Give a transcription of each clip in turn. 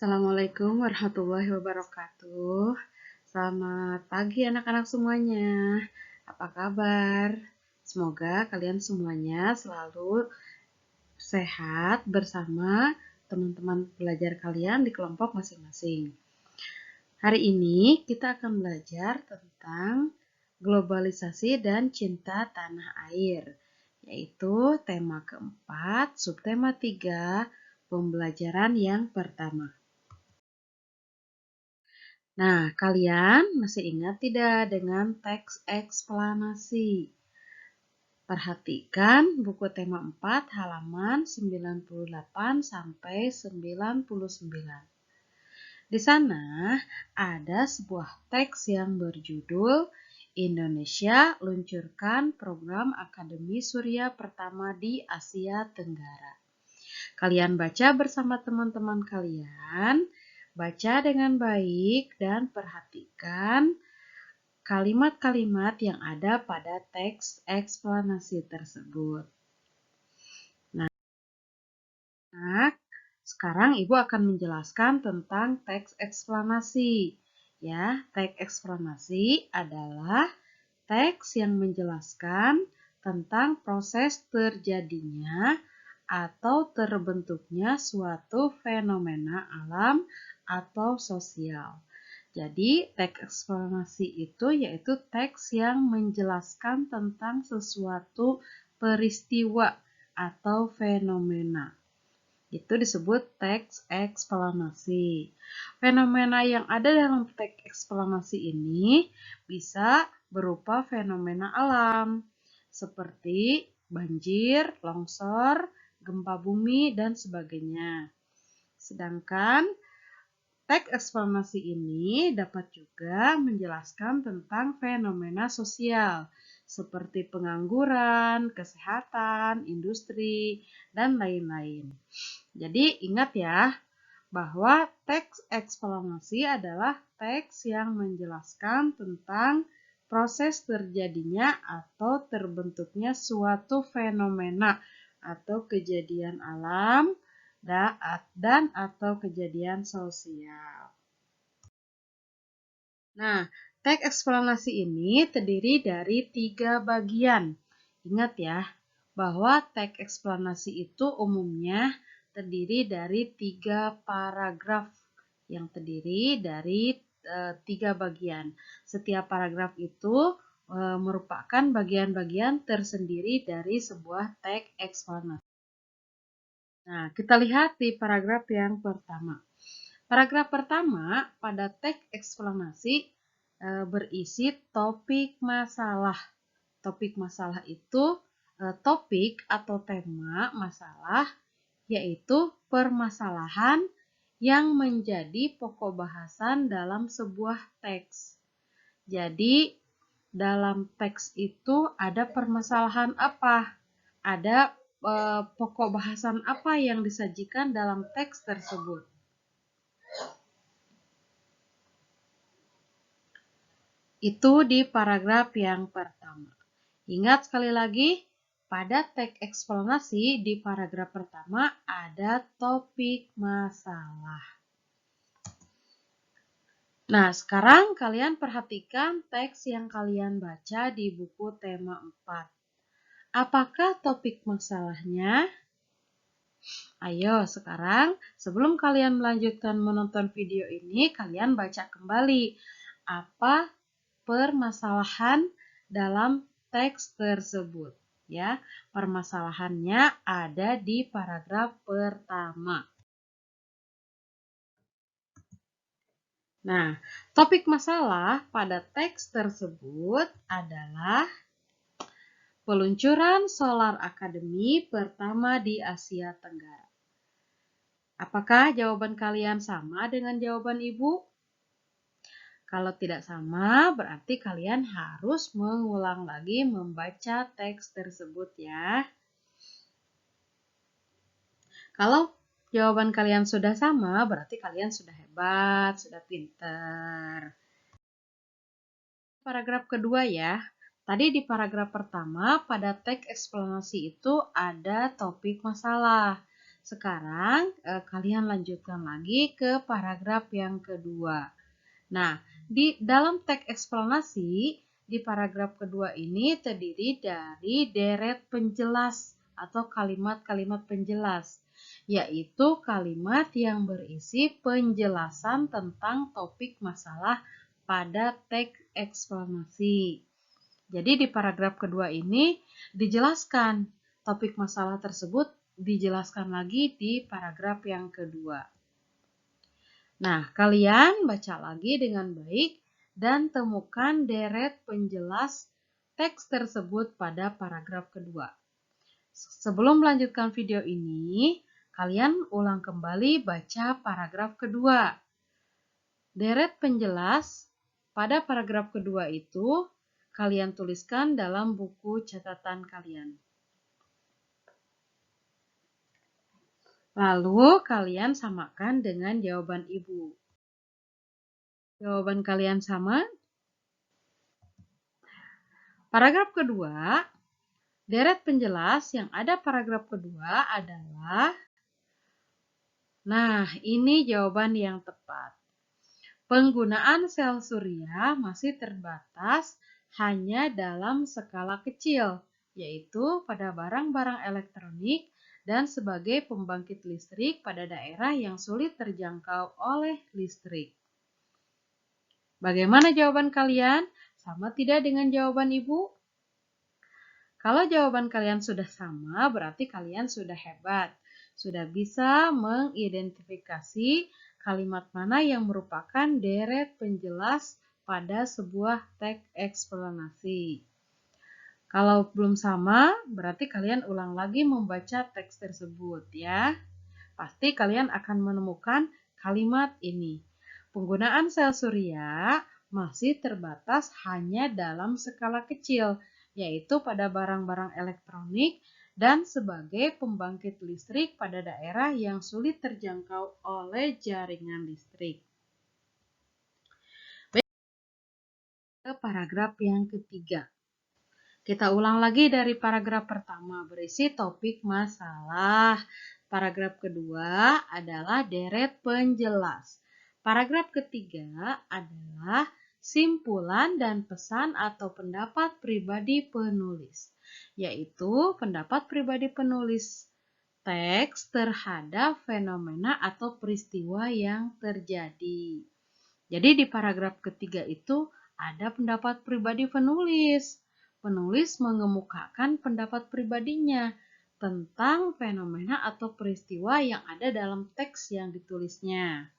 Assalamualaikum warahmatullahi wabarakatuh. Selamat pagi anak-anak semuanya. Apa kabar? Semoga kalian semuanya selalu sehat bersama teman-teman belajar kalian di kelompok masing-masing. Hari ini kita akan belajar tentang globalisasi dan cinta tanah air, yaitu tema keempat, subtema 3, pembelajaran yang pertama. Nah, kalian masih ingat tidak dengan teks eksplanasi? Perhatikan buku tema 4 halaman 98 sampai 99. Di sana ada sebuah teks yang berjudul Indonesia luncurkan program Akademi Surya pertama di Asia Tenggara. Kalian baca bersama teman-teman kalian. Baca dengan baik dan perhatikan kalimat-kalimat yang ada pada teks eksplanasi tersebut. Nah, sekarang Ibu akan menjelaskan tentang teks eksplanasi. Ya, teks eksplanasi adalah teks yang menjelaskan tentang proses terjadinya atau terbentuknya suatu fenomena alam atau sosial. Jadi, teks eksplanasi itu yaitu teks yang menjelaskan tentang sesuatu peristiwa atau fenomena. Itu disebut teks eksplanasi. Fenomena yang ada dalam teks eksplanasi ini bisa berupa fenomena alam, seperti banjir, longsor, gempa bumi, dan sebagainya. Sedangkan teks eksplanasi ini dapat juga menjelaskan tentang fenomena sosial seperti pengangguran, kesehatan, industri, dan lain-lain. Jadi ingat ya bahwa teks eksplanasi adalah teks yang menjelaskan tentang proses terjadinya atau terbentuknya suatu fenomena atau kejadian alam dan atau kejadian sosial. Nah, teks eksplanasi ini terdiri dari 3 bagian. Ingat ya, bahwa teks eksplanasi itu umumnya terdiri dari 3 paragraf yang terdiri dari 3 bagian. Setiap paragraf itu merupakan bagian-bagian tersendiri dari sebuah teks eksplanasi. Nah, kita lihat di paragraf yang pertama. Paragraf pertama pada teks eksplanasi berisi topik masalah. Topik masalah itu topik atau tema masalah, yaitu permasalahan yang menjadi pokok bahasan dalam sebuah teks. Jadi, dalam teks itu ada permasalahan apa? Ada pokok bahasan apa yang disajikan dalam teks tersebut? Itu di paragraf yang pertama. Ingat sekali lagi, pada teks eksplanasi di paragraf pertama ada topik masalah. Nah, sekarang kalian perhatikan teks yang kalian baca di buku tema 4. Apakah topik masalahnya? Ayo sekarang, sebelum kalian melanjutkan menonton video ini, kalian baca kembali apa permasalahan dalam teks tersebut. Ya, permasalahannya ada di paragraf pertama. Nah, topik masalah pada teks tersebut adalah peluncuran Solar Academy pertama di Asia Tenggara. Apakah jawaban kalian sama dengan jawaban Ibu? Kalau tidak sama, berarti kalian harus mengulang lagi membaca teks tersebut ya. Kalau jawaban kalian sudah sama, berarti kalian sudah hebat, sudah pintar. Paragraf kedua ya. Tadi di paragraf pertama, pada teks eksplanasi itu ada topik masalah. Sekarang kalian lanjutkan lagi ke paragraf yang kedua. Nah, di dalam teks eksplanasi, di paragraf kedua ini terdiri dari deret penjelas atau kalimat-kalimat penjelas, yaitu kalimat yang berisi penjelasan tentang topik masalah pada teks eksplanasi. Jadi di paragraf kedua ini dijelaskan topik masalah tersebut dijelaskan lagi di paragraf yang kedua. Nah, kalian baca lagi dengan baik dan temukan deret penjelas teks tersebut pada paragraf kedua. Sebelum melanjutkan video ini, kalian ulang kembali baca paragraf kedua. Deret penjelas pada paragraf kedua itu kalian tuliskan dalam buku catatan kalian. Lalu kalian samakan dengan jawaban ibu. Jawaban kalian sama? Paragraf kedua, deret penjelas yang ada paragraf kedua adalah, nah ini jawaban yang tepat. Penggunaan sel surya masih terbatas hanya dalam skala kecil, yaitu pada barang-barang elektronik dan sebagai pembangkit listrik pada daerah yang sulit terjangkau oleh listrik. Bagaimana jawaban kalian? Sama tidak dengan jawaban ibu? Kalau jawaban kalian sudah sama, berarti kalian sudah hebat. Sudah bisa mengidentifikasi kalimat mana yang merupakan deret penjelas pada sebuah teks eksplanasi. Kalau belum sama, berarti kalian ulang lagi membaca teks tersebut ya. Pasti kalian akan menemukan kalimat ini. Penggunaan sel surya masih terbatas hanya dalam skala kecil, yaitu pada barang-barang elektronik dan sebagai pembangkit listrik pada daerah yang sulit terjangkau oleh jaringan listrik. Baik, ke paragraf yang ketiga. Kita ulang lagi dari paragraf pertama, berisi topik masalah. Paragraf kedua adalah deret penjelas. Paragraf ketiga adalah simpulan dan pesan atau pendapat pribadi penulis, yaitu pendapat pribadi penulis teks terhadap fenomena atau peristiwa yang terjadi. Jadi di paragraf ketiga itu ada pendapat pribadi penulis. Penulis mengemukakan pendapat pribadinya tentang fenomena atau peristiwa yang ada dalam teks yang ditulisnya.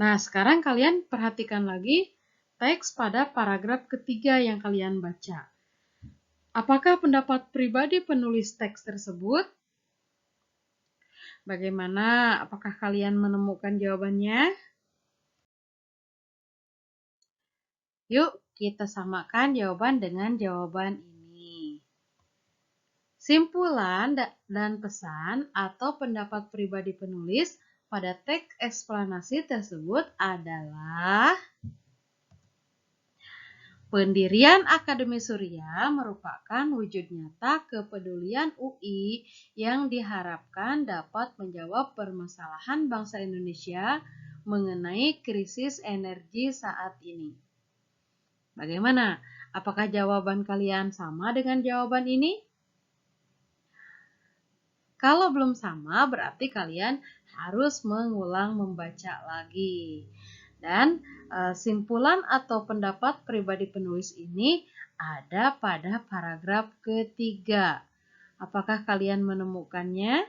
Nah, sekarang kalian perhatikan lagi teks pada paragraf ketiga yang kalian baca. Apakah pendapat pribadi penulis teks tersebut? Bagaimana? Apakah kalian menemukan jawabannya? Yuk, kita samakan jawaban dengan jawaban ini. Simpulan dan pesan atau pendapat pribadi penulis pada teks eksplanasi tersebut adalah pendirian Akademi Surya merupakan wujud nyata kepedulian UI yang diharapkan dapat menjawab permasalahan bangsa Indonesia mengenai krisis energi saat ini. Bagaimana? Apakah jawaban kalian sama dengan jawaban ini? Kalau belum sama, berarti kalian harus mengulang membaca lagi. Dan simpulan atau pendapat pribadi penulis ini ada pada paragraf ketiga. Apakah kalian menemukannya?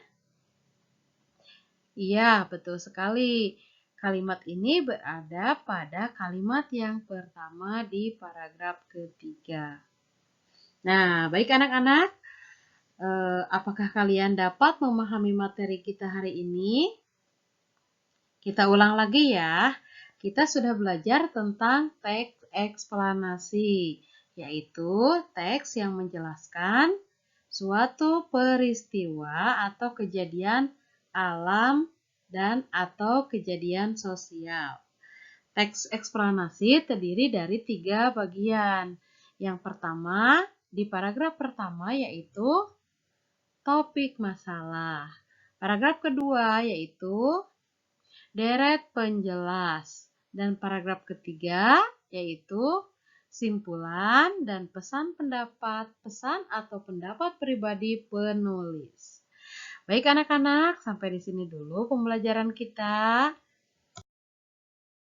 Iya, betul sekali. Kalimat ini berada pada kalimat yang pertama di paragraf ketiga. Nah, baik anak-anak, apakah kalian dapat memahami materi kita hari ini? Kita ulang lagi ya. Kita sudah belajar tentang teks eksplanasi, yaitu teks yang menjelaskan suatu peristiwa atau kejadian alam dan atau kejadian sosial. Teks eksplanasi terdiri dari 3 bagian. Yang pertama, di paragraf pertama yaitu topik masalah. Paragraf kedua yaitu deret penjelas. Dan paragraf ketiga yaitu simpulan dan pesan atau pendapat pribadi penulis. Baik anak-anak, sampai di sini dulu pembelajaran kita.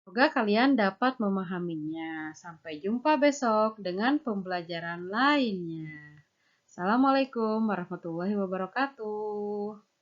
Semoga kalian dapat memahaminya. Sampai jumpa besok dengan pembelajaran lainnya. Assalamualaikum warahmatullahi wabarakatuh.